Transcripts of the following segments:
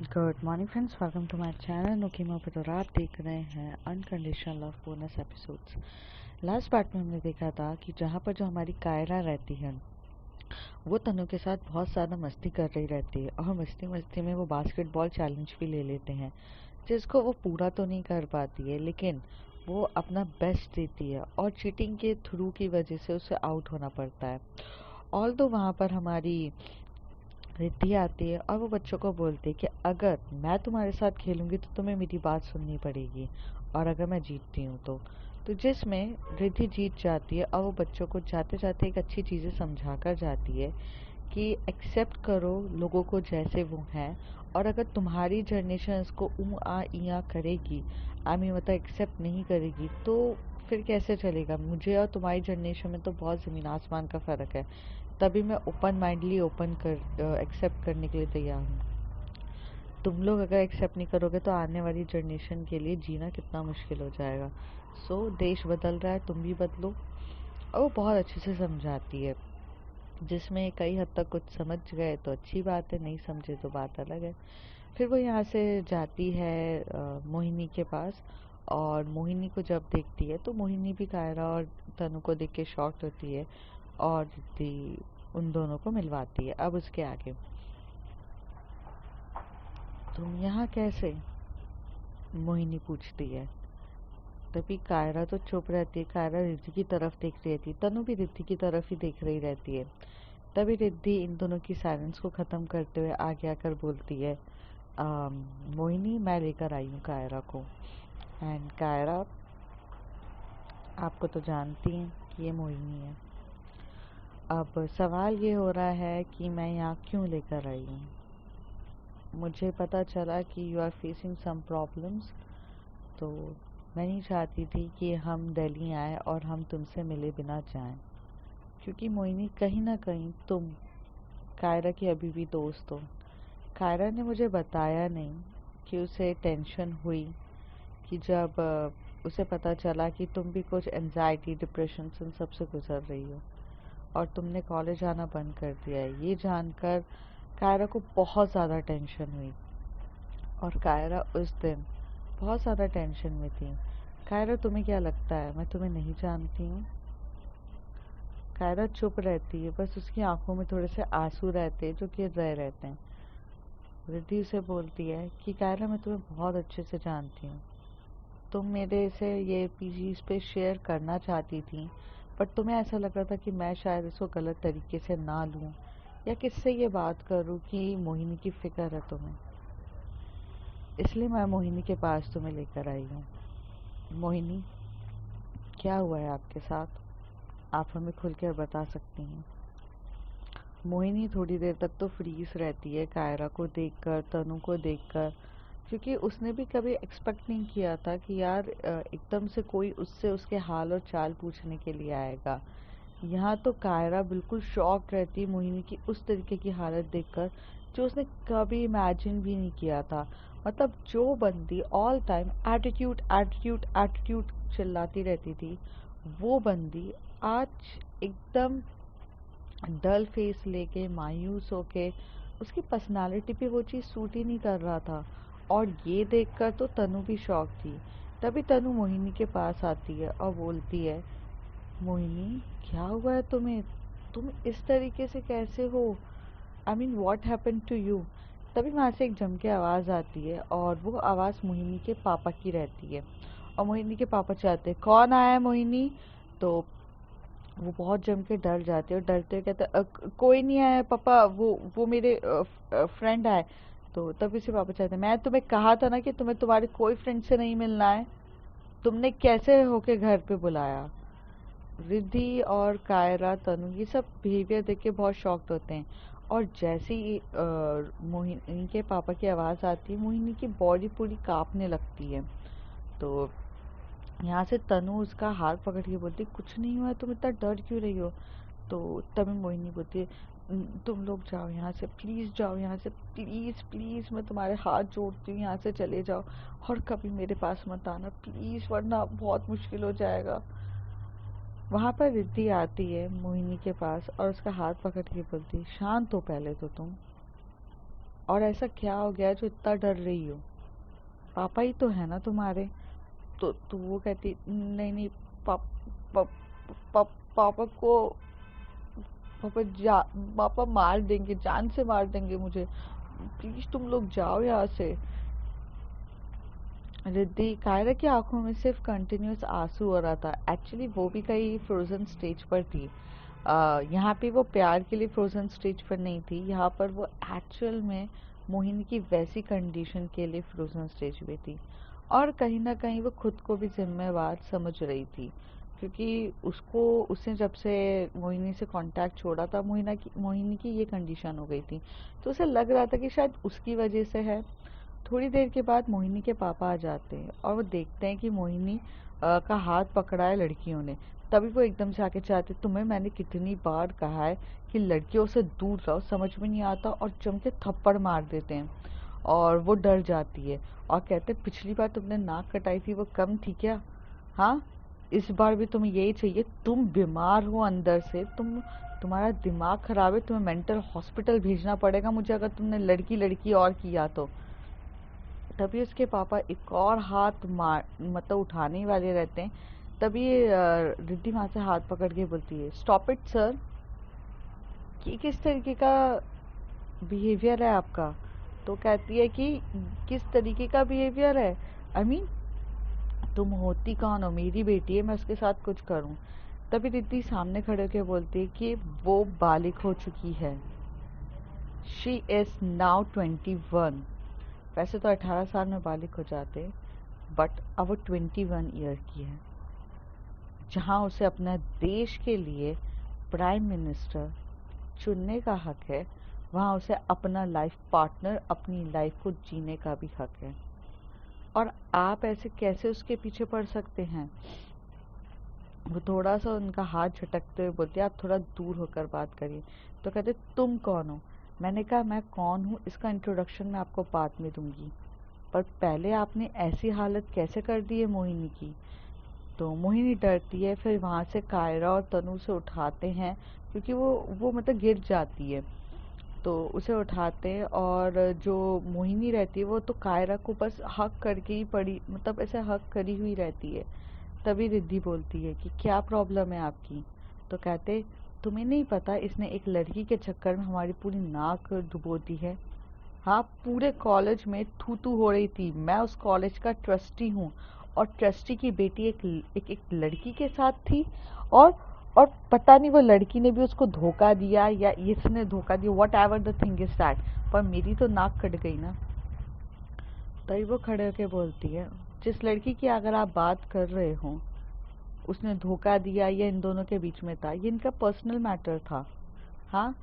Good morning friends, welcome to my channel नुकीमा पे। और आप देख रहे हैं unconditional love bonus episodes. Last part में हमने देखा था कि जहाँ पर जो हमारी कायरा रहती है वो तनु के साथ बहुत ज़्यादा मस्ती कर रही रहती है, और मस्ती मस्ती में वो बास्केटबॉल चैलेंज भी ले लेते हैं, जिसको वो पूरा तो नहीं कर पाती है लेकिन वो अपना बेस्ट देती है, और चीटिंग के थ्रू की वजह से उसे आउट होना पड़ता है। ऑल तो वहाँ पर हमारी रिद्धि आती है और वो बच्चों को बोलती है कि अगर मैं तुम्हारे साथ खेलूंगी तो तुम्हें मेरी बात सुननी पड़ेगी, और अगर मैं जीतती हूँ तो जिसमें रिद्धि जीत जाती है, और वो बच्चों को जाते जाते एक अच्छी चीज़ें समझा कर जाती है कि एक्सेप्ट करो लोगों को जैसे वो हैं, और अगर तुम्हारी जनरेशन इसको आ इया करेगी, आई मीन मतलब एक्सेप्ट नहीं करेगी, तो फिर कैसे चलेगा। मुझे और तुम्हारी जनरेशन में तो बहुत ज़मीन आसमान का फ़र्क है। तभी मैं ओपन माइंडली एक्सेप्ट करने के लिए तैयार हूँ। तुम लोग अगर एक्सेप्ट नहीं करोगे तो आने वाली जनरेशन के लिए जीना कितना मुश्किल हो जाएगा। देश बदल रहा है, तुम भी बदलो। और वो बहुत अच्छे से समझाती है, जिसमें कई हद तक कुछ समझ गए तो अच्छी बात है, नहीं समझे तो बात अलग है। फिर वो यहाँ से जाती है मोहिनी के पास, और मोहिनी को जब देखती है तो मोहिनी भी कायरा और तनु को देख के शॉक्ड होती है, और रिद्धि उन दोनों को मिलवाती है। अब उसके आगे, तुम यहाँ कैसे, मोहिनी पूछती है। तभी कायरा तो चुप रहती है, कायरा रिद्धि की तरफ देख रही रहती है, तनु भी रिद्धि की तरफ ही देख रही रहती है। तभी रिद्धि इन दोनों की साइलेंस को ख़त्म करते हुए आगे आकर बोलती है, मोहिनी मैं लेकर आई हूँ कायरा को। एंड कायरा, आपको तो जानती हैं कि ये मोहिनी है। अब सवाल ये हो रहा है कि मैं यहाँ क्यों लेकर आई हूँ। मुझे पता चला कि you are facing some problems, तो मैं नहीं चाहती थी कि हम दिल्ली आए और हम तुमसे मिले बिना जाएं, क्योंकि मोहिनी कहीं ना कहीं तुम कायरा की अभी भी दोस्त हो। कायरा ने मुझे बताया नहीं कि उसे टेंशन हुई कि जब उसे पता चला कि तुम भी कुछ एंजाइटी डिप्रेशन इन सब से गुजर रही हो, और तुमने कॉलेज आना बंद कर दिया है। ये जानकर कायरा को बहुत ज़्यादा टेंशन हुई, और कायरा उस दिन बहुत ज़्यादा टेंशन में थी। कायरा, तुम्हें क्या लगता है मैं तुम्हें नहीं जानती हूँ? कायरा चुप रहती है, बस उसकी आंखों में थोड़े से आंसू रहते हैं जो गिर रहे रहते हैं। रिद्धि उसे बोलती है कि कायरा, मैं तुम्हें बहुत अच्छे से जानती हूँ। तुम मेरे से ये चीज़ पे शेयर करना चाहती थी, बट तुम्हें ऐसा लग रहा था कि मैं शायद इसको गलत तरीके से ना लूँ, या किससे ये बात करूँ कि मोहिनी की फ़िक्र है तुम्हें, इसलिए मैं मोहिनी के पास तुम्हें लेकर आई हूँ। मोहिनी, क्या हुआ है आपके साथ? आप हमें खुल कर बता सकती हैं। मोहिनी थोड़ी देर तक तो फ्रीज रहती है कायरा को देखकर, तनु को देखकर, क्योंकि उसने भी कभी एक्सपेक्ट नहीं किया था कि यार एकदम से कोई उससे उसके हाल और चाल पूछने के लिए आएगा। यहाँ तो कायरा बिल्कुल शॉक रहती है मोहिनी की उस तरीके की हालत देखकर, जो उसने कभी इमेजिन भी नहीं किया था। मतलब जो बंदी all time attitude attitude attitude चिल्लाती रहती थी, वो बंदी आज एकदम डल फेस लेके मायूस होके, उसकी पर्सनालिटी पे वो चीज़ सूट ही नहीं कर रहा था। और ये देखकर तो तनु भी शॉक थी। तभी तनु मोहिनी के पास आती है और बोलती है, मोहिनी क्या हुआ है तुम्हें, तुम इस तरीके से कैसे हो, I mean what happened to you. तभी वहाँ से एक जम के आवाज़ आती है, और वो आवाज़ मोहिनी के पापा की रहती है। और मोहिनी के पापा चाहते हैं, कौन आया है मोहिनी? तो वो बहुत जम के डर जाते हैं, और डरते हुए कहते हैं, कोई नहीं आया पापा, वो मेरे फ्रेंड आए। तो तभी से पापा चाहते हैं, मैं तुम्हें कहा था ना कि तुम्हें तुम्हारे कोई फ्रेंड से नहीं मिलना है, तुमने कैसे होके घर पे बुलाया। रिद्धि और कायरा, तनु, ये सब बिहेवियर देख के बहुत शॉक्ड होते हैं। और जैसे ही मोहिनी के पापा की आवाज़ आती है, मोहिनी की बॉडी पूरी कांपने लगती है। तो यहाँ से तनु उसका हाथ पकड़ के बोलती, कुछ नहीं हुआ, तुम इतना डर क्यों रही हो? तो तभी मोहिनी बोलती है, तुम लोग जाओ यहाँ से, प्लीज़ जाओ यहाँ से, प्लीज़ प्लीज़ मैं तुम्हारे हाथ जोड़ती हूँ, यहाँ से चले जाओ, और कभी मेरे पास मत आना प्लीज़, वरना बहुत मुश्किल हो जाएगा। वहाँ पर रिद्धि आती है मोहिनी के पास और उसका हाथ पकड़ के बोलती, शांत हो पहले तो तुम। और ऐसा क्या हो गया जो इतना डर रही हो? पापा ही तो है ना तुम्हारे। तो वो कहती, नहीं नहीं, पाप, पाप, पाप, पापा को, पापा जा पापा मार देंगे, जान से मार देंगे मुझे, प्लीज तुम लोग जाओ यहाँ से। रिद्धि, कायरा की आंखों में सिर्फ कंटिन्यूअस आंसू हो रहा था। एक्चुअली वो भी कहीं फ्रोजन स्टेज पर थी। यहाँ पे वो प्यार के लिए फ्रोजन स्टेज पर नहीं थी, यहाँ पर वो एक्चुअल में मोहिनी की वैसी कंडीशन के लिए फ्रोजन स्टेज पे थी। और कहीं ना कहीं वो खुद को भी जिम्मेवार समझ रही थी, क्योंकि उसने जब से मोहिनी से कांटेक्ट छोड़ा था, मोहिनी की ये कंडीशन हो गई थी। तो उसे लग रहा था कि शायद उसकी वजह से है। थोड़ी देर के बाद मोहिनी के पापा आ जाते हैं और वो देखते हैं कि मोहिनी का हाथ पकड़ा है लड़कियों ने। तभी वो एकदम से आके चाहते, तुम्हें मैंने कितनी बार कहा है कि लड़कियों से दूर रहो, समझ में नहीं आता, और जम के थप्पड़ मार देते हैं। और वो डर जाती है और कहते, पिछली बार तुमने नाक कटाई थी वो कम थी क्या? हाँ, इस बार भी तुम्हें यही चाहिए? तुम बीमार हो अंदर से, तुम्हारा दिमाग खराब है, तुम्हें मेंटल हॉस्पिटल भेजना पड़ेगा मुझे अगर तुमने लड़की लड़की और किया तो। तभी उसके पापा एक और हाथ मार मतलब उठाने वाले रहते हैं। तभी रिद्धि वहां से हाथ पकड़ के बोलती है, स्टॉप इट सर। ये किस तरीके का बिहेवियर है आपका? तो कहती है कि किस तरीके का बिहेवियर है? आई मीन, तुम होती कौन हो? मेरी बेटी है, मैं उसके साथ कुछ करूं? तभी रिद्धि सामने खड़े होकर बोलती है कि वो बालिग हो चुकी है। She is now 21। वैसे तो 18 साल में बालिग हो जाते, बट अब वो 21 ईयर की है, जहां उसे अपने देश के लिए प्राइम मिनिस्टर चुनने का हक है, वहां उसे अपना लाइफ पार्टनर, अपनी लाइफ को जीने का भी हक है। और आप ऐसे कैसे उसके पीछे पड़ सकते हैं? वो थोड़ा सा उनका हाथ झटकते हुए बोलती है, आप थोड़ा दूर होकर बात करिए। तो कहते, तुम कौन हो? मैंने कहा, मैं कौन हूँ इसका इंट्रोडक्शन मैं आपको बाद में दूंगी, पर पहले आपने ऐसी हालत कैसे कर दी है मोहिनी की? तो मोहिनी डरती है, फिर वहां से कायरा और तनु से उठाते हैं, क्योंकि वो मतलब गिर जाती है। तो उसे उठाते हैं, और जो मोहिनी रहती है वो तो कायरा को बस हक करके ही पड़ी, मतलब ऐसे हक करी हुई रहती है। तभी रिद्धि बोलती है कि क्या प्रॉब्लम है आपकी? तो कहते, तुम्हें नहीं पता इसने एक लड़की के चक्कर में हमारी पूरी नाक डुबो दी है। हाँ, पूरे कॉलेज में थू थू हो रही थी। मैं उस कॉलेज का ट्रस्टी हूँ, और ट्रस्टी की बेटी एक लड़की के साथ थी, और और पता नहीं वो लड़की ने भी उसको धोखा दिया या इसने धोखा दिया, what ever the thing is that, पर मेरी तो नाक कट गई ना। तभी वो खड़े होके बोलती है, जिस लड़की की अगर आप बात कर रहे हो, उसने धोखा दिया या इन दोनों के बीच में था, ये इनका पर्सनल मैटर था। हाँ,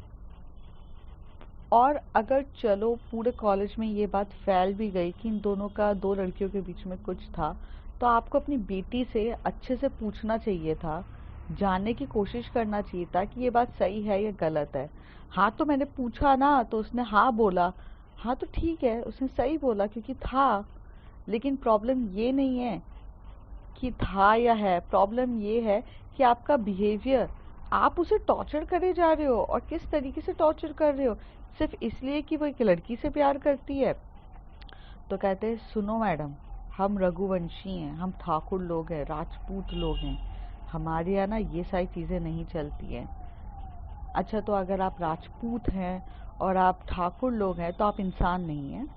और अगर चलो पूरे कॉलेज में ये बात फैल भी गई कि इन दोनों का, दो लड़कियों के बीच में कुछ था, तो आपको अपनी बेटी से अच्छे से पूछना चाहिए था, जानने की कोशिश करना चाहिए था कि ये बात सही है या गलत है। हाँ, तो मैंने पूछा ना, तो उसने हाँ बोला। हाँ तो ठीक है, उसने सही बोला क्योंकि था। लेकिन प्रॉब्लम ये नहीं है कि था या है, प्रॉब्लम ये है कि आपका बिहेवियर, आप उसे टॉर्चर करे जा रहे हो, और किस तरीके से टॉर्चर कर रहे हो, सिर्फ इसलिए कि वो एक लड़की से प्यार करती है। तो कहते हैं, सुनो मैडम, हम रघुवंशी हैं, हम ठाकुर लोग हैं, राजपूत लोग हैं, हमारे यहाँ ना ये सारी चीजें नहीं चलती हैं। अच्छा, तो अगर आप राजपूत हैं और आप ठाकुर लोग हैं तो आप इंसान नहीं हैं?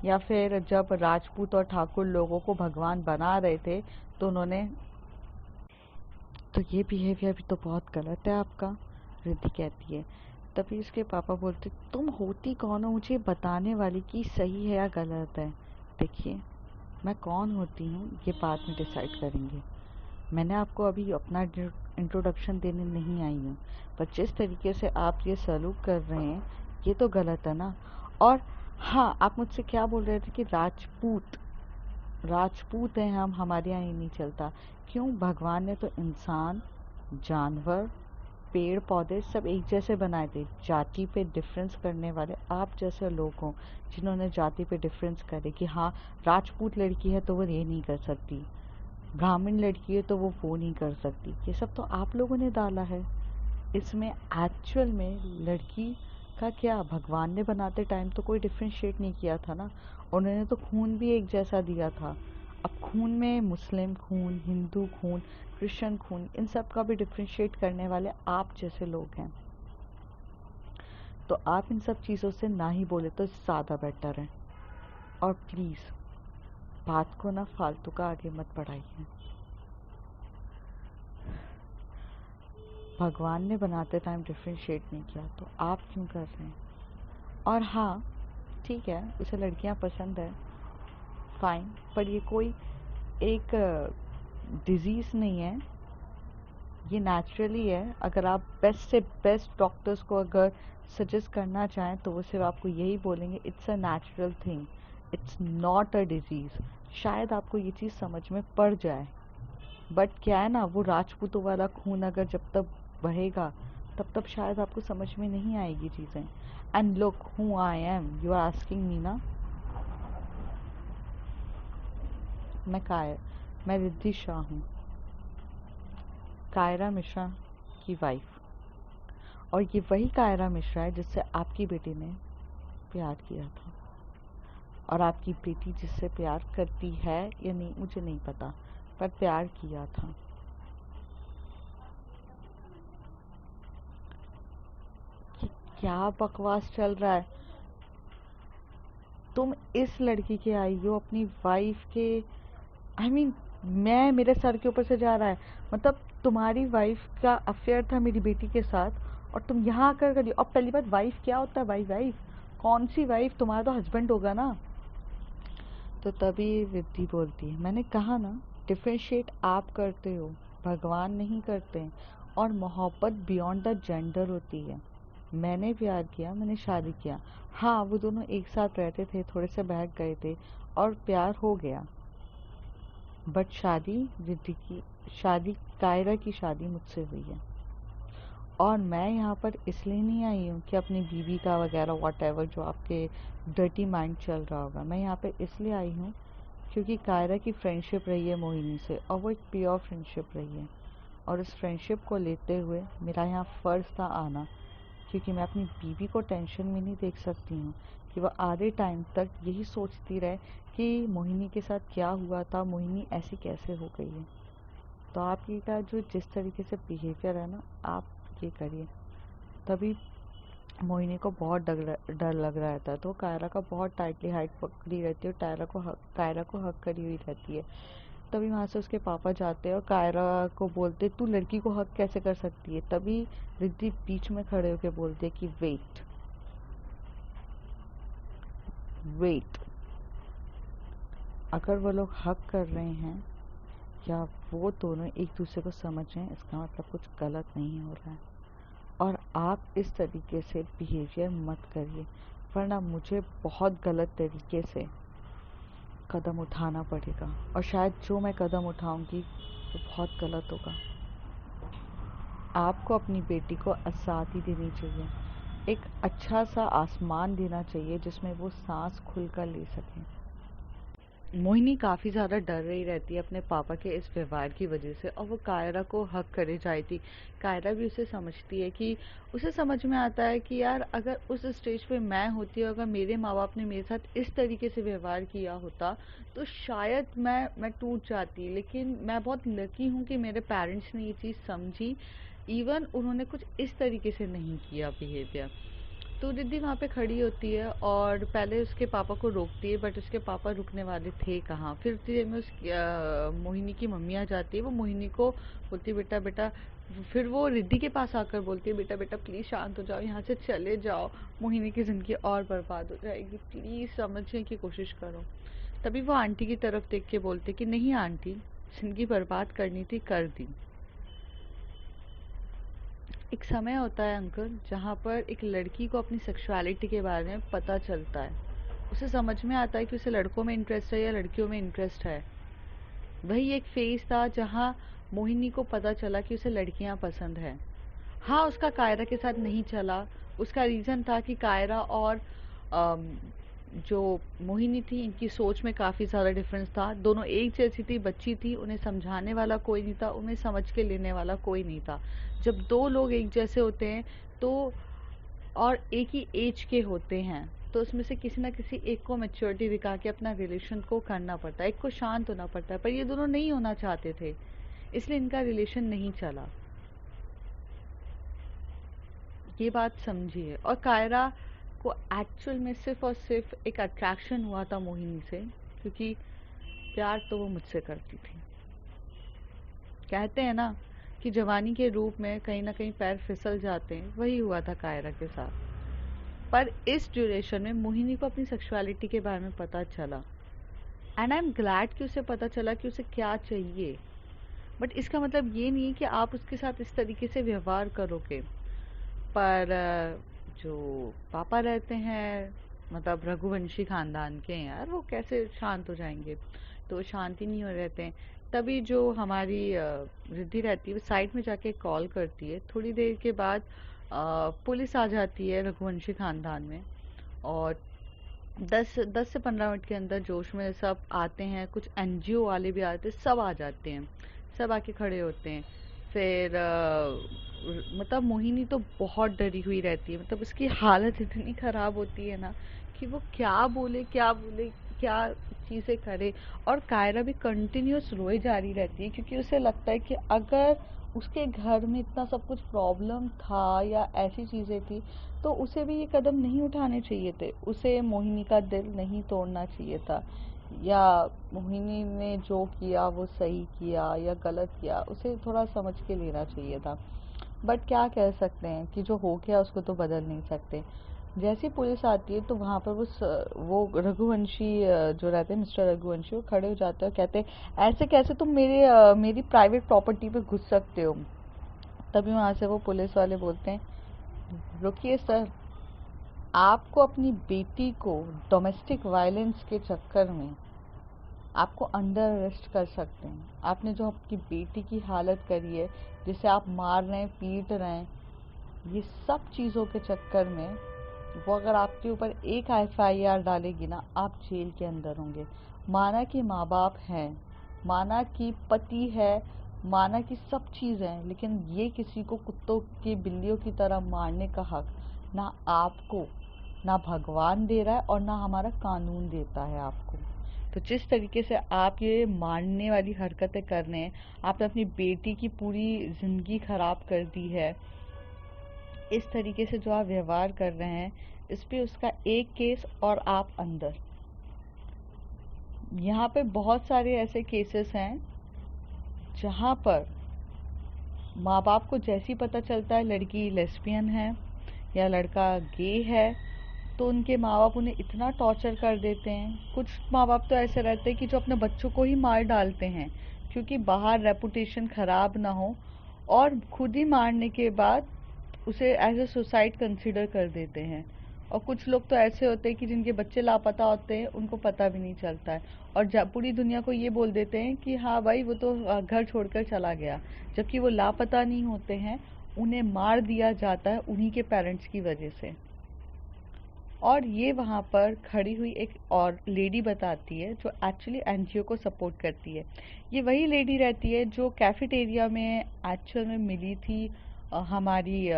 या फिर जब राजपूत और ठाकुर लोगों को भगवान बना रहे थे तो उन्होंने, तो ये बिहेवियर भी तो बहुत गलत है आपका, रिद्धि कहती है। तभी उसके पापा बोलते, तुम होती कौन हो मुझे बताने वाली कि सही है या गलत है? देखिए, मैं कौन होती हूँ ये बाद में डिसाइड करेंगे। मैंने आपको अभी अपना इंट्रोडक्शन देने नहीं आई हूँ, पर जिस तरीके से आप ये सलूक कर रहे हैं ये तो गलत है ना। और हाँ, आप मुझसे क्या बोल रहे थे कि राजपूत, राजपूत हैं हम, हमारे यहाँ ये नहीं चलता। क्यों? भगवान ने तो इंसान, जानवर, पेड़ पौधे सब एक जैसे बनाए थे। जाति पे डिफरेंस करने वाले आप जैसे लोग हों, जिन्होंने जाति पे डिफरेंस करे कि हाँ, राजपूत लड़की है तो वो ये नहीं कर सकती, ब्राह्मण लड़की है तो वो नहीं कर सकती, ये सब तो आप लोगों ने डाला है इसमें। एक्चुअल में लड़की का क्या, भगवान ने बनाते टाइम तो कोई डिफ्रेंशिएट नहीं किया था ना, उन्होंने तो खून भी एक जैसा दिया था। अब खून में मुस्लिम खून, हिंदू खून, क्रिश्चियन खून, इन सब का भी डिफ्रेंशिएट करने वाले आप जैसे लोग हैं। तो आप इन सब चीज़ों से ना ही बोले तो ज़्यादा बेटर है। और प्लीज़ बात को ना फालतू का आगे मत बढ़ाइए। भगवान ने बनाते टाइम डिफ्रेंशिएट नहीं किया तो आप क्यों कर रहे हैं? और हाँ, ठीक है, उसे लड़कियां पसंद है, फाइन, पर ये कोई एक डिजीज़ नहीं है, ये नेचुरली है। अगर आप बेस्ट से बेस्ट डॉक्टर्स को अगर सजेस्ट करना चाहें तो वो सिर्फ आपको यही बोलेंगे, it's a natural thing, it's not a disease. शायद आपको ये चीज़ समझ में पड़ जाए, बट क्या है ना, वो राजपूतों वाला खून अगर जब तक बहेगा तब शायद आपको समझ में नहीं आएगी चीज़ें। And look who I am, you are asking me ना। मैं रिद्धि शाह हूँ, कायरा मिश्रा की वाइफ। और ये वही कायरा मिश्रा है जिससे आपकी बेटी ने प्यार किया था। और आपकी बेटी जिससे प्यार करती है या नहीं मुझे नहीं पता, पर प्यार किया था। क्या बकवास चल रहा है? तुम इस लड़की के आई हो अपनी वाइफ के, आई मीन मैं, मेरे सर के ऊपर से जा रहा है। मतलब तुम्हारी वाइफ का अफेयर था मेरी बेटी के साथ और तुम यहाँ आकर कर ली। और पहली बात, वाइफ क्या होता है? भाई वाइफ कौन सी वाइफ? तुम्हारा तो हस्बैंड होगा ना। तो तभी रिद्धि बोलती है, मैंने कहा ना, डिफ्रेंशिएट आप करते हो, भगवान नहीं करते हैं। और मोहब्बत बियॉन्ड द जेंडर होती है। मैंने प्यार किया, मैंने शादी किया। हाँ, वो दोनों एक साथ रहते थे, थोड़े से बहक गए थे और प्यार हो गया, बट शादी कायरा की शादी मुझसे हुई है। और मैं यहाँ पर इसलिए नहीं आई हूँ कि अपनी बीवी का वगैरह वॉटएवर जो आपके डर्टी माइंड चल रहा होगा। मैं यहाँ पे इसलिए आई हूँ क्योंकि कायरा की फ्रेंडशिप रही है मोहिनी से और वो एक प्योर फ्रेंडशिप रही है। और उस फ्रेंडशिप को लेते हुए मेरा यहाँ फ़र्ज़ था आना, क्योंकि मैं अपनी बीवी को टेंशन में नहीं देख सकती हूँ कि वह आधे टाइम तक यही सोचती रहे कि मोहिनी के साथ क्या हुआ था, मोहिनी ऐसी कैसे हो गई है। तो आप ये का जो जिस तरीके से बिहेवियर है ना, आप ये करिए। तभी मोहिनी को बहुत डर लग रहा था, तो कायरा का बहुत टाइटली हाइट पकड़ी रहती है और कायरा को हक करी हुई रहती है। तभी वहाँ से उसके पापा जाते हैं और कायरा को बोलते, तू लड़की को हक कैसे कर सकती है? तभी रिद्धि बीच में खड़े होकर बोलते कि वेट वेट, अगर वो लोग हक कर रहे हैं या वो दोनों एक दूसरे को समझ रहे हैं, इसका मतलब कुछ गलत नहीं हो रहा है। और आप इस तरीके से बिहेवियर मत करिए, वरना मुझे बहुत गलत तरीके से कदम उठाना पड़ेगा। और शायद जो मैं कदम उठाऊंगी वो बहुत गलत होगा। आपको अपनी बेटी को आज़ादी देनी चाहिए, एक अच्छा सा आसमान देना चाहिए जिसमें वो सांस खुलकर ले सकें। मोहिनी काफ़ी ज़्यादा डर रही रहती है अपने पापा के इस व्यवहार की वजह से, और वो कायरा को हक करे जाती थी। कायरा भी उसे समझती है कि उसे समझ में आता है कि यार अगर उस स्टेज पे मैं होती और अगर मेरे माँ बाप ने मेरे साथ इस तरीके से व्यवहार किया होता तो शायद मैं टूट जाती। लेकिन मैं बहुत लकी हूँ कि मेरे पेरेंट्स ने ये चीज़ समझी, इवन उन्होंने कुछ इस तरीके से नहीं किया बिहेवियर। तो रिद्धि वहाँ पे खड़ी होती है और पहले उसके पापा को रोकती है, बट उसके पापा रुकने वाले थे कहाँ। फिर उतनी देर में मोहिनी की मम्मी आ जाती है। वो मोहिनी को बोलती है, बेटा बेटा, फिर वो रिद्धि के पास आकर बोलती है, बेटा बेटा प्लीज़ शांत हो जाओ, यहाँ से चले जाओ, मोहिनी की ज़िंदगी और बर्बाद हो जाएगी, प्लीज़ समझने की कोशिश करो। तभी वो आंटी की तरफ देख के बोलते कि नहीं आंटी, ज़िंदगी बर्बाद करनी थी, कर दी। एक समय होता है अंकल जहाँ पर एक लड़की को अपनी सेक्सुअलिटी के बारे में पता चलता है, उसे समझ में आता है कि उसे लड़कों में इंटरेस्ट है या लड़कियों में इंटरेस्ट है। वही एक फेज था जहाँ मोहिनी को पता चला कि उसे लड़कियां पसंद है। हाँ, उसका कायरा के साथ नहीं चला। उसका रीज़न था कि कायरा और अम, जो मोहिनी थी इनकी सोच में काफ़ी ज़्यादा डिफरेंस था। दोनों एक जैसी थी, बच्ची थी, उन्हें समझाने वाला कोई नहीं था, उन्हें समझ के लेने वाला कोई नहीं था। जब दो लोग एक जैसे होते हैं तो और एक ही एज के होते हैं, तो उसमें से किसी ना किसी एक को मैच्योरिटी दिखा के अपना रिलेशन को करना पड़ता है, एक को शांत होना पड़ता है, पर ये दोनों नहीं होना चाहते थे, इसलिए इनका रिलेशन नहीं चला। ये बात समझिए। और कायरा को एक्चुअल में सिर्फ और सिर्फ एक अट्रैक्शन हुआ था मोहिनी से, क्योंकि प्यार तो वो मुझसे करती थी। कहते हैं ना कि जवानी के रूप में कहीं ना कहीं पैर फिसल जाते हैं, वही हुआ था कायरा के साथ। पर इस ड्यूरेशन में मोहिनी को अपनी सेक्सुअलिटी के बारे में पता चला, एंड आई एम ग्लैड कि उसे पता चला कि उसे क्या चाहिए। बट इसका मतलब ये नहीं है कि आप उसके साथ इस तरीके से व्यवहार करोगे। पर जो पापा रहते हैं, मतलब रघुवंशी खानदान के हैं यार, वो कैसे शांत हो जाएंगे? तो शांति नहीं हो रहते हैं। तभी जो हमारी रिद्धि रहती है वो साइड में जाके कॉल करती है। थोड़ी देर के बाद पुलिस आ जाती है रघुवंशी खानदान में, और 10 से 15 मिनट के अंदर जोश में सब आते हैं, कुछ एनजीओ वाले भी आते हैं, सब आ जाते हैं, सब आके खड़े होते हैं। फिर मतलब मोहिनी तो बहुत डरी हुई रहती है, मतलब उसकी हालत इतनी खराब होती है ना कि वो क्या बोले क्या बोले, क्या चीज़ें करे। और कायरा भी कंटिन्यूस रोए जा रही रहती है, क्योंकि उसे लगता है कि अगर उसके घर में इतना सब कुछ प्रॉब्लम था या ऐसी चीज़ें थी, तो उसे भी ये कदम नहीं उठाने चाहिए थे, उसे मोहिनी का दिल नहीं तोड़ना चाहिए था। या मोहिनी ने जो किया वो सही किया या गलत किया, उसे थोड़ा समझ के लेना चाहिए था। बट क्या कह सकते हैं कि जो हो गया उसको तो बदल नहीं सकते। जैसी पुलिस आती है तो वहाँ पर वो रघुवंशी जो रहते हैं, मिस्टर रघुवंशी, वो खड़े हो जाते हैं और कहते हैं ऐसे कैसे तुम मेरी प्राइवेट प्रॉपर्टी पे घुस सकते हो? तभी वहाँ से वो पुलिस वाले बोलते हैं रुकिए सर, आपको अपनी बेटी को डोमेस्टिक वायलेंस के चक्कर में आपको अंडर अरेस्ट कर सकते हैं। आपने जो आपकी बेटी की हालत करी है, जिसे आप मार रहे हैं, पीट रहे हैं, ये सब चीज़ों के चक्कर में वो अगर आपके ऊपर एक एफआईआर डालेगी ना, आप जेल के अंदर होंगे। माना कि माँ बाप हैं, माना कि पति है, माना कि सब चीज़ है, लेकिन ये किसी को कुत्तों की बिल्लियों की तरह मारने का हक ना आपको, ना भगवान दे रहा है और ना हमारा कानून देता है आपको। तो जिस तरीके से आप ये मारने वाली हरकतें कर रहे हैं, आपने अपनी बेटी की पूरी ज़िंदगी ख़राब कर दी है। इस तरीके से जो आप व्यवहार कर रहे हैं, इस पे उसका एक केस और आप अंदर। यहाँ पे बहुत सारे ऐसे केसेस हैं जहाँ पर माँ बाप को जैसे ही पता चलता है लड़की लेस्बियन है या लड़का गे है, तो उनके माँ बाप उन्हें इतना टॉर्चर कर देते हैं। कुछ माँ बाप तो ऐसे रहते हैं कि जो अपने बच्चों को ही मार डालते हैं, क्योंकि बाहर रेपुटेशन ख़राब ना हो, और खुद ही मारने के बाद उसे एज ए सुसाइड कंसिडर कर देते हैं। और कुछ लोग तो ऐसे होते हैं कि जिनके बच्चे लापता होते हैं, उनको पता भी नहीं चलता है, और पूरी दुनिया को ये बोल देते हैं कि हाँ भाई वो तो घर छोड़कर चला गया, जबकि वो लापता नहीं होते हैं, उन्हें मार दिया जाता है उन्हीं के पेरेंट्स की वजह से। और ये वहाँ पर खड़ी हुई एक और लेडी बताती है जो एक्चुअली एनजीओ को सपोर्ट करती है। ये वही लेडी रहती है जो कैफेटेरिया में एक्चुअल में मिली थी हमारी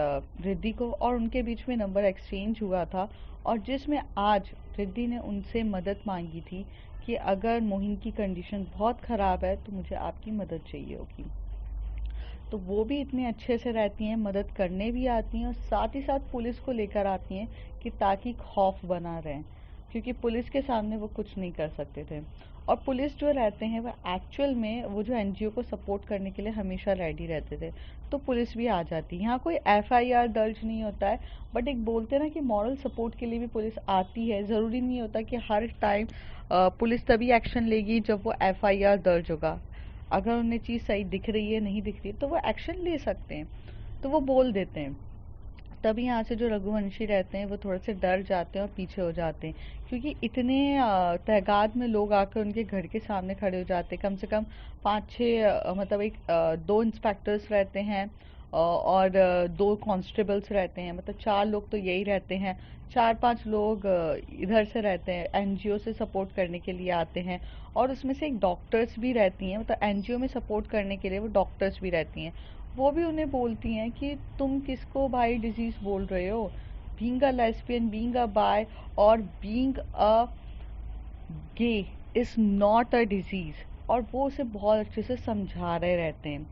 रिद्धि को, और उनके बीच में नंबर एक्सचेंज हुआ था, और जिसमें आज रिद्धि ने उनसे मदद मांगी थी कि अगर मोहिनी की कंडीशन बहुत ख़राब है तो मुझे आपकी मदद चाहिए होगी। तो वो भी इतने अच्छे से रहती हैं, मदद करने भी आती हैं, और साथ ही साथ पुलिस को लेकर आती हैं कि ताकि खौफ बना रहे, क्योंकि पुलिस के सामने वो कुछ नहीं कर सकते थे। और पुलिस जो रहते हैं वो एक्चुअल में वो जो एनजीओ को सपोर्ट करने के लिए हमेशा रेडी रहते थे, तो पुलिस भी आ जाती है। यहाँ कोई एफआईआर दर्ज नहीं होता है, बट एक बोलते हैं ना कि मॉरल सपोर्ट के लिए भी पुलिस आती है। ज़रूरी नहीं होता कि हर टाइम पुलिस तभी एक्शन लेगी जब वो एफआईआर दर्ज होगा। अगर उन्हें चीज़ सही दिख रही है, नहीं दिख रही है, तो वो एक्शन ले सकते हैं, तो वो बोल देते हैं। तभी यहाँ से जो रघुवंशी रहते हैं वो थोड़े से डर जाते हैं और पीछे हो जाते हैं, क्योंकि इतने तादाद में लोग आकर उनके घर के सामने खड़े हो जाते हैं। कम से कम 5-6 मतलब दो इंस्पेक्टर्स रहते हैं, और 2 कांस्टेबल्स रहते हैं, मतलब 4 लोग तो यही रहते हैं। 4-5 लोग इधर से रहते हैं, एनजीओ से सपोर्ट करने के लिए आते हैं, और उसमें से एक डॉक्टर्स भी रहती हैं, मतलब एनजीओ में सपोर्ट करने के लिए वो डॉक्टर्स भी रहती हैं। वो भी उन्हें बोलती हैं कि तुम किसको भाई डिजीज़ बोल रहे हो, being a lesbian, being a bi और being a gay is not a disease. और वो उसे बहुत अच्छे से समझा रहे रहते हैं,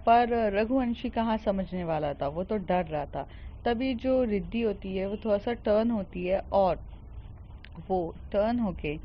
पर रघुवंशी कहाँ समझने वाला था, वो तो डर रहा था। तभी जो रिद्धि होती है वो थोड़ा सा टर्न होती है और वो टर्न होके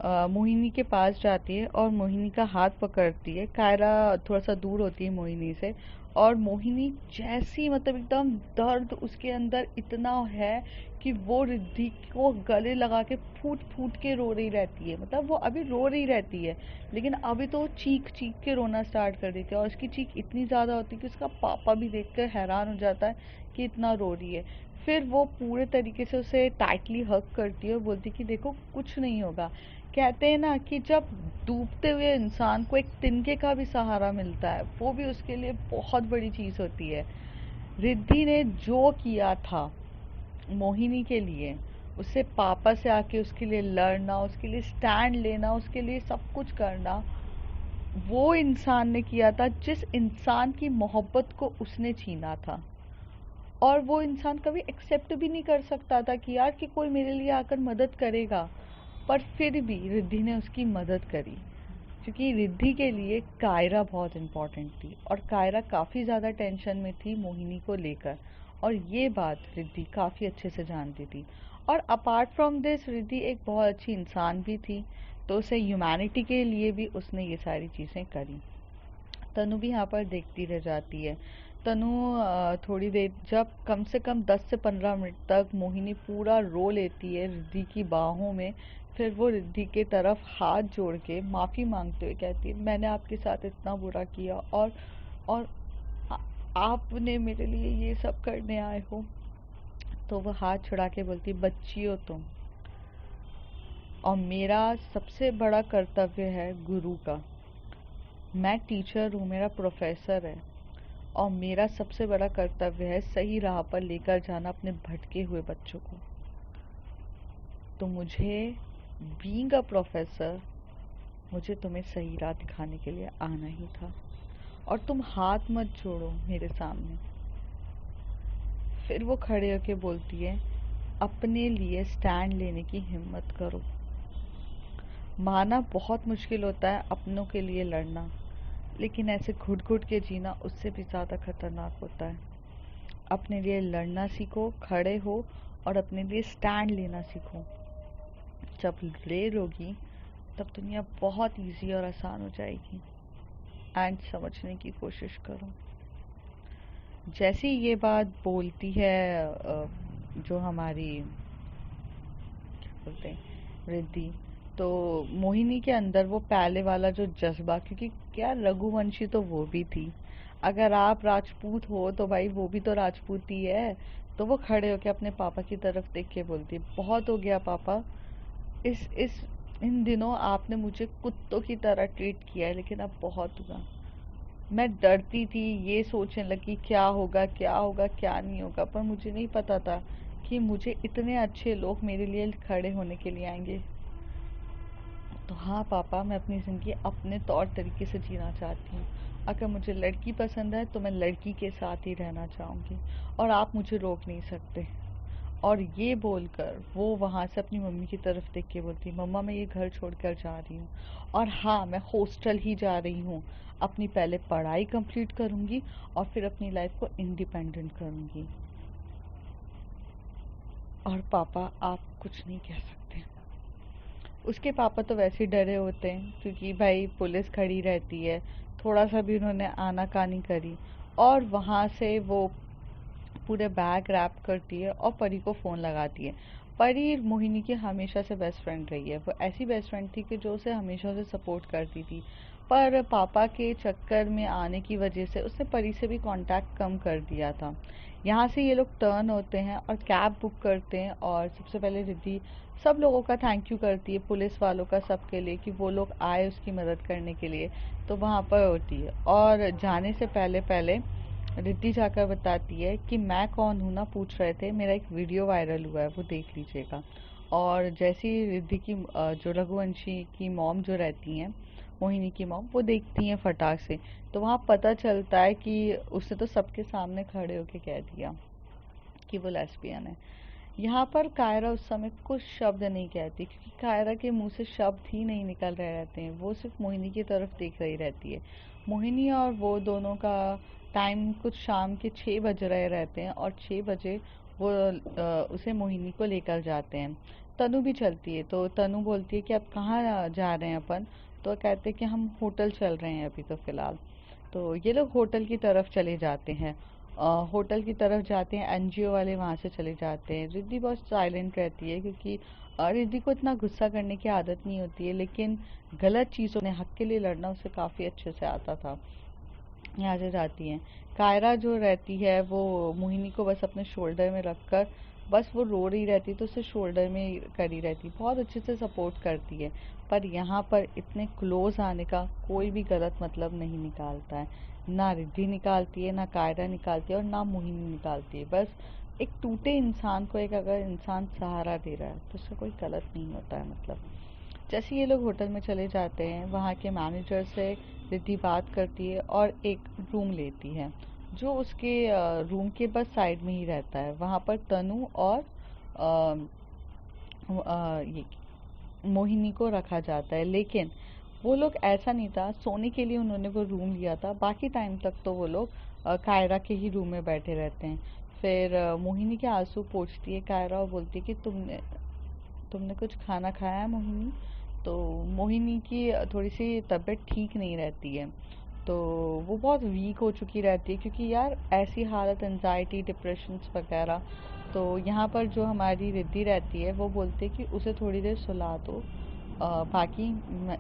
मोहिनी के पास जाती है और मोहिनी का हाथ पकड़ती है। कायरा थोड़ा सा दूर होती है मोहिनी से, और मोहिनी जैसी मतलब एकदम दर्द उसके अंदर इतना है कि वो रिद्धि को गले लगा के फूट फूट के रो रही रहती है। मतलब वो अभी रो रही रहती है, लेकिन अभी तो चीख चीख के रोना स्टार्ट कर देती है, और उसकी चीख इतनी ज़्यादा होती है कि उसका पापा भी देखकर हैरान हो जाता है कि इतना रो रही है। फिर वो पूरे तरीके से उसे टाइटली हग करती है और बोलती है कि देखो कुछ नहीं होगा। कहते हैं ना कि जब डूबते हुए इंसान को एक तिनके का भी सहारा मिलता है, वो भी उसके लिए बहुत बड़ी चीज़ होती है। रिद्धि ने जो किया था मोहिनी के लिए, उससे पापा से आके उसके लिए लड़ना, उसके लिए स्टैंड लेना, उसके लिए सब कुछ करना, वो इंसान ने किया था जिस इंसान की मोहब्बत को उसने छीना था। और वो इंसान कभी एक्सेप्ट भी नहीं कर सकता था कि यार कि कोई मेरे लिए आकर मदद करेगा, पर फिर भी रिद्धि ने उसकी मदद करी, क्योंकि रिद्धि के लिए कायरा बहुत इम्पोर्टेंट थी और कायरा काफ़ी ज़्यादा टेंशन में थी मोहिनी को लेकर, और ये बात रिद्धि काफ़ी अच्छे से जानती थी। और अपार्ट फ्रॉम दिस रिद्धि एक बहुत अच्छी इंसान भी थी, तो उसे ह्यूमैनिटी के लिए भी उसने ये सारी चीज़ें करी। तनु भी यहाँ पर देखती रह जाती है। तनु थोड़ी देर, जब कम से कम 10 से 15 मिनट तक मोहिनी पूरा रो लेती है रिद्धि की बाहों में, फिर वो रिद्धि के तरफ हाथ जोड़ के माफ़ी मांगते हुए कहती है, मैंने आपके साथ इतना बुरा किया और आ- आपने मेरे लिए ये सब करने आए हो। तो वो हाथ छुड़ा के बोलती, बच्ची हो तुम, और मेरा सबसे बड़ा कर्तव्य है गुरु का। मैं टीचर हूँ, मेरा प्रोफेसर है, और मेरा सबसे बड़ा कर्तव्य है सही राह पर लेकर जाना अपने भटके हुए बच्चों को। तो मुझे बीइंग अ प्रोफेसर, मुझे तुम्हें सही राह दिखाने के लिए आना ही था, और तुम हाथ मत जोड़ो मेरे सामने। फिर वो खड़े होके बोलती है, अपने लिए स्टैंड लेने की हिम्मत करो। माना बहुत मुश्किल होता है अपनों के लिए लड़ना, लेकिन ऐसे घुट घुट के जीना उससे भी ज़्यादा खतरनाक होता है। अपने लिए लड़ना सीखो, खड़े हो, और अपने लिए स्टैंड लेना सीखो। जब लड़े लोगी तब दुनिया बहुत इजी और आसान हो जाएगी। एंड समझने की कोशिश करो। जैसे ये बात बोलती है जो हमारी क्या बोलते हैं रिद्धि, तो मोहिनी के अंदर वो पहले वाला जो जज्बा, क्योंकि क्या रघुवंशी तो वो भी थी, अगर आप राजपूत हो तो भाई वो भी तो राजपूत ही है। तो वो खड़े होके अपने पापा की तरफ देख के बोलती, बहुत हो गया पापा, इस इन दिनों आपने मुझे कुत्तों की तरह ट्रीट किया है, लेकिन अब बहुत हुआ। मैं डरती थी, ये सोचने लगी क्या होगा क्या होगा क्या नहीं होगा, पर मुझे नहीं पता था कि मुझे इतने अच्छे लोग मेरे लिए खड़े होने के लिए आएंगे। तो हाँ पापा, मैं अपनी ज़िंदगी अपने तौर तरीके से जीना चाहती हूँ। अगर मुझे लड़की पसंद है तो मैं लड़की के साथ ही रहना चाहूँगी, और आप मुझे रोक नहीं सकते। और ये बोलकर वो वहाँ से अपनी मम्मी की तरफ देख के बोलती, मम्मा मैं ये घर छोड़कर जा रही हूँ, और हाँ मैं हॉस्टल ही जा रही हूँ। अपनी पहले पढ़ाई कंप्लीट करूँगी और फिर अपनी लाइफ को इंडिपेंडेंट करूँगी। और पापा आप कुछ नहीं कह सकते। उसके पापा तो वैसे ही डरे होते हैं, क्योंकि भाई पुलिस खड़ी रहती है, थोड़ा सा भी उन्होंने आनाकानी करी, और वहाँ से वो पूरे बैग रैप करती है और परी को फ़ोन लगाती है। परी मोहिनी की हमेशा से बेस्ट फ्रेंड रही है, वो ऐसी बेस्ट फ्रेंड थी कि जो उसे हमेशा से सपोर्ट करती थी, पर पापा के चक्कर में आने की वजह से उसने परी से भी कांटेक्ट कम कर दिया था। यहाँ से ये लोग टर्न होते हैं और कैब बुक करते हैं, और सबसे पहले रिद्धि सब लोगों का थैंक यू करती है, पुलिस वालों का, सबके लिए, कि वो लोग आए उसकी मदद करने के लिए। तो वहाँ पर होती है, और जाने से पहले पहले रिद्धि जाकर बताती है कि मैं कौन हूँ ना पूछ रहे थे, मेरा एक वीडियो वायरल हुआ है वो देख लीजिएगा। और जैसी रिद्धि की जो रघुवंशी की मॉम जो रहती हैं, मोहिनी की मॉम, वो देखती हैं फटाक से, तो वहाँ पता चलता है कि उसने तो सबके सामने खड़े होके कह दिया कि वो लेस्बियन है। यहाँ पर कायरा उस समय कुछ शब्द नहीं कहती, क्योंकि कायरा के मुंह से शब्द ही नहीं निकल रहे रहते हैं। वो सिर्फ मोहिनी की तरफ देख रही रहती है। मोहिनी और वो दोनों का टाइम कुछ शाम के 6 बज रहे रहते हैं, और 6 बजे वो उसे मोहिनी को लेकर जाते हैं। तनु भी चलती है, तो तनु बोलती है कि अब कहाँ जा रहे हैं अपन? तो कहते हैं कि हम होटल चल रहे हैं अभी तो फ़िलहाल। तो ये लोग होटल की तरफ चले जाते हैं। होटल की तरफ जाते हैं, एनजीओ वाले वहाँ से चले जाते हैं। रिद्धि बहुत साइलेंट रहती है, क्योंकि रिद्धि को इतना गुस्सा करने की आदत नहीं होती है, लेकिन गलत चीज़ों ने हक के लिए लड़ना उसे काफ़ी अच्छे से आता था। यहाँ से जाती हैं। कायरा जो रहती है वो मोहिनी को बस अपने शोल्डर में रखकर बस वो रो रही रहती, तो उसे शोल्डर में करी रहती, बहुत अच्छे से सपोर्ट करती है। पर यहाँ पर इतने क्लोज आने का कोई भी गलत मतलब नहीं निकालता है। ना रिद्धि निकालती है, ना कायरा निकालती है, और ना मोहिनी निकालती है। बस एक टूटे इंसान को एक अगर इंसान सहारा दे रहा है तो उससे कोई गलत नहीं होता है। मतलब जैसे ये लोग होटल में चले जाते हैं, वहाँ के मैनेजर से रिद्धि बात करती है और एक रूम लेती है, जो उसके रूम के बस साइड में ही रहता है। वहाँ पर तनु और ये मोहिनी को रखा जाता है। लेकिन वो लोग, ऐसा नहीं था, सोने के लिए उन्होंने वो रूम लिया था, बाकी टाइम तक तो वो लोग कायरा के ही रूम में बैठे रहते हैं। फिर मोहिनी के आंसू पोंछती है कायरा और बोलती है कि तुमने तुमने कुछ खाना खाया है मोहिनी? तो मोहिनी की थोड़ी सी तबीयत ठीक नहीं रहती है, तो वो बहुत वीक हो चुकी रहती है, क्योंकि यार ऐसी हालत, एनजाइटी, डिप्रेशंस वगैरह। तो यहाँ पर जो हमारी रिद्धि रहती है वो बोलती है कि उसे थोड़ी देर सुला दो, बाकी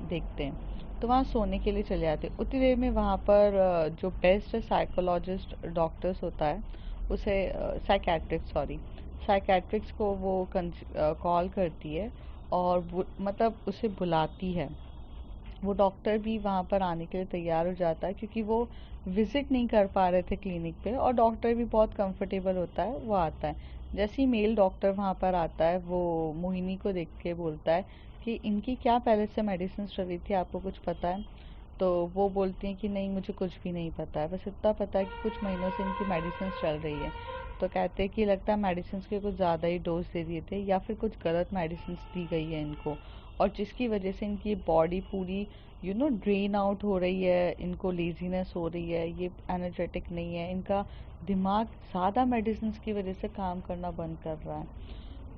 देखते हैं। तो वहाँ सोने के लिए चले जाते हैं। उतनी देर में वहाँ पर जो बेस्ट साइकोलॉजिस्ट डॉक्टर्स होता है उसे, साइकेट्रिस्ट सॉरी, साइकेट्रिक्स को वो कॉल करती है और मतलब उसे बुलाती है। वो डॉक्टर भी वहाँ पर आने के लिए तैयार हो जाता है, क्योंकि वो विज़िट नहीं कर पा रहे थे क्लिनिक पे, और डॉक्टर भी बहुत कंफर्टेबल होता है, वो आता है। जैसे ही मेल डॉक्टर वहाँ पर आता है, वो मोहिनी को देख के बोलता है कि इनकी क्या पहले से मेडिसिन चल रही थी, आपको कुछ पता है? तो वो बोलती हैं कि नहीं, मुझे कुछ भी नहीं पता है, बस इतना पता है कि कुछ महीनों से इनकी मेडिसिन चल रही है। तो कहते हैं कि लगता है मेडिसिन के कुछ ज़्यादा ही डोज दे दिए थे, या फिर कुछ गलत मेडिसिन दी गई है इनको, और जिसकी वजह से इनकी बॉडी पूरी ड्रेन आउट हो रही है, इनको लेजीनेस हो रही है, ये एनर्जेटिक नहीं है, इनका दिमाग ज़्यादा मेडिसिन की वजह से काम करना बंद कर रहा है।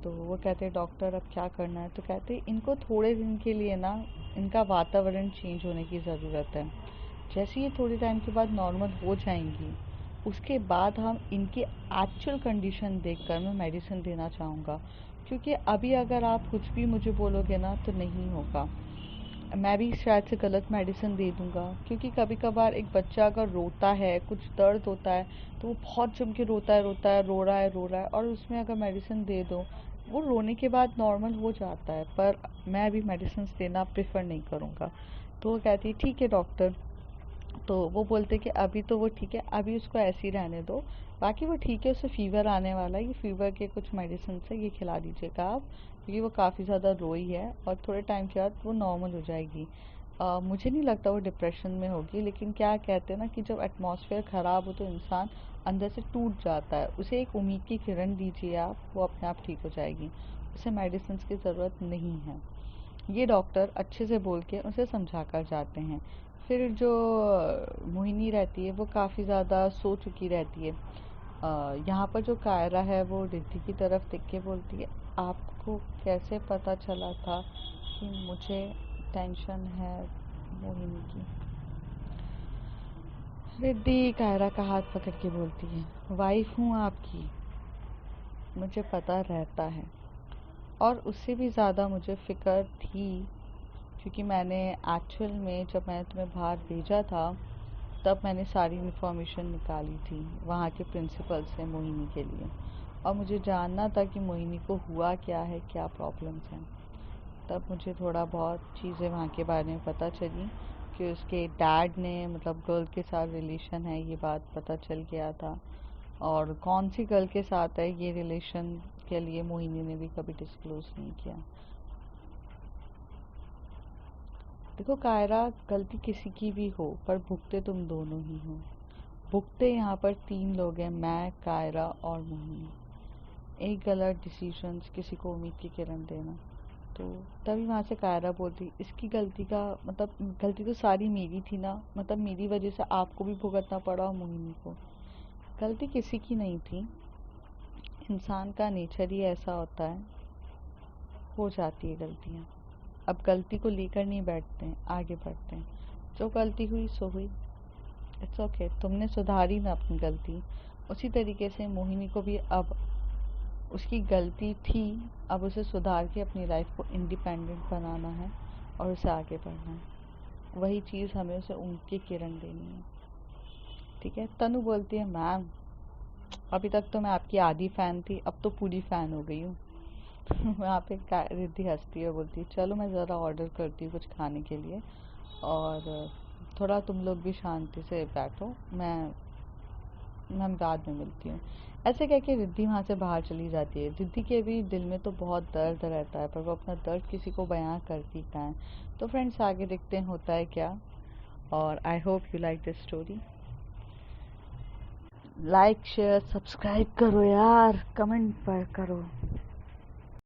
तो वो कहते हैं डॉक्टर अब क्या करना है? तो कहते हैं इनको थोड़े दिन के लिए ना इनका वातावरण चेंज होने की ज़रूरत है। जैसे ये थोड़ी टाइम के बाद नॉर्मल हो जाएंगी, उसके बाद हम इनकी एक्चुअल कंडीशन देखकर मैं मेडिसिन देना चाहूँगा, क्योंकि अभी अगर आप कुछ भी मुझे बोलोगे ना तो नहीं होगा। मैं भी शायद से गलत मेडिसिन दे दूँगा, क्योंकि कभी कभार एक बच्चा अगर रोता है, कुछ दर्द होता है, तो वो बहुत जम के रोता है, रो रहा है, और उसमें अगर मेडिसिन दे दो, वो रोने के बाद नॉर्मल हो जाता है। पर मैं अभी मेडिसिन देना प्रेफर नहीं करूँगा। तो वो कहती है ठीक है डॉक्टर। तो वो बोलते कि अभी तो वो ठीक है, अभी उसको ऐसे ही रहने दो, बाकी वो ठीक है, उसे फ़ीवर आने वाला है, ये फ़ीवर के कुछ मेडिसिन है, ये खिला दीजिएगा आप, क्योंकि वो काफ़ी ज़्यादा रोई है, और थोड़े टाइम के बाद वो नॉर्मल हो जाएगी। मुझे नहीं लगता वो डिप्रेशन में होगी, लेकिन क्या कहते हैं ना कि जब एटमॉस्फेयर ख़राब हो तो इंसान अंदर से टूट जाता है। उसे एक उम्मीद की किरण दीजिए आप, वो अपने आप ठीक हो जाएगी, उसे मेडिसिन की ज़रूरत नहीं है। ये डॉक्टर अच्छे से बोल के उसे समझा कर जाते हैं। फिर जो मोहिनी रहती है वो काफ़ी ज़्यादा सो चुकी रहती है। यहाँ पर जो कायरा है वो रिद्धि की तरफ देख के बोलती है, आपको कैसे पता चला था कि मुझे टेंशन है मोहिनी की? रिद्धि कायरा का हाथ पकड़ के बोलती है, वाइफ हूँ आपकी, मुझे पता रहता है, और उससे भी ज़्यादा मुझे फ़िक्र थी, क्योंकि मैंने एक्चुअल में जब मैंने तुम्हें बाहर भेजा था तब मैंने सारी इन्फॉर्मेशन निकाली थी वहाँ के प्रिंसिपल से मोहिनी के लिए, और मुझे जानना था कि मोहिनी को हुआ क्या है, क्या प्रॉब्लम्स हैं। तब मुझे थोड़ा बहुत चीज़ें वहाँ के बारे में पता चली कि उसके डैड ने मतलब गर्ल के साथ रिलेशन है, ये बात पता चल गया था, और कौन सी गर्ल के साथ है ये रिलेशन के लिए मोहिनी ने भी कभी डिस्क्लोज़ नहीं किया। देखो कायरा, गलती किसी की भी हो पर भुगते तुम दोनों ही हो। भुगते यहाँ पर 3 लोग हैं, मैं, कायरा और मोहिनी। एक गलत डिसीजंस किसी को उम्मीद की किरण देना। तो तभी वहाँ से कायरा बोलती, इसकी गलती का मतलब गलती तो सारी मेरी थी ना, मतलब मेरी वजह से आपको भी भुगतना पड़ा और मोहिनी को। गलती किसी की नहीं थी, इंसान का नेचर ही ऐसा होता है, हो जाती है गलतियाँ। अब गलती को लेकर नहीं बैठते हैं, आगे बढ़ते हैं। जो गलती हुई सो हुई, इट्स ओके। तुमने सुधारी ना अपनी गलती, उसी तरीके से मोहिनी को भी अब उसकी गलती थी, अब उसे सुधार के अपनी लाइफ को इंडिपेंडेंट बनाना है और उसे आगे बढ़ना है। वही चीज़ हमें उसे उम्मीद की किरण देनी है। ठीक है। तनु बोलती है, मैम अभी तक तो मैं आपकी आधी फ़ैन थी, अब तो पूरी फ़ैन हो गई हूँ। वहाँ पे रिद्धि हंसती है, बोलती है चलो मैं ज़रा ऑर्डर करती हूँ कुछ खाने के लिए, और थोड़ा तुम लोग भी शांति से बैठो, मैं बाद में मिलती हूँ। ऐसे कह के रिद्धि वहाँ से बाहर चली जाती है। रिद्धि के भी दिल में तो बहुत दर्द रहता है, पर वो अपना दर्द किसी को बयां करती कहाँ है। तो फ्रेंड्स आगे देखते हैं होता है क्या, और I hope you like this story. Like share subscribe करो यार, कमेंट पर करो।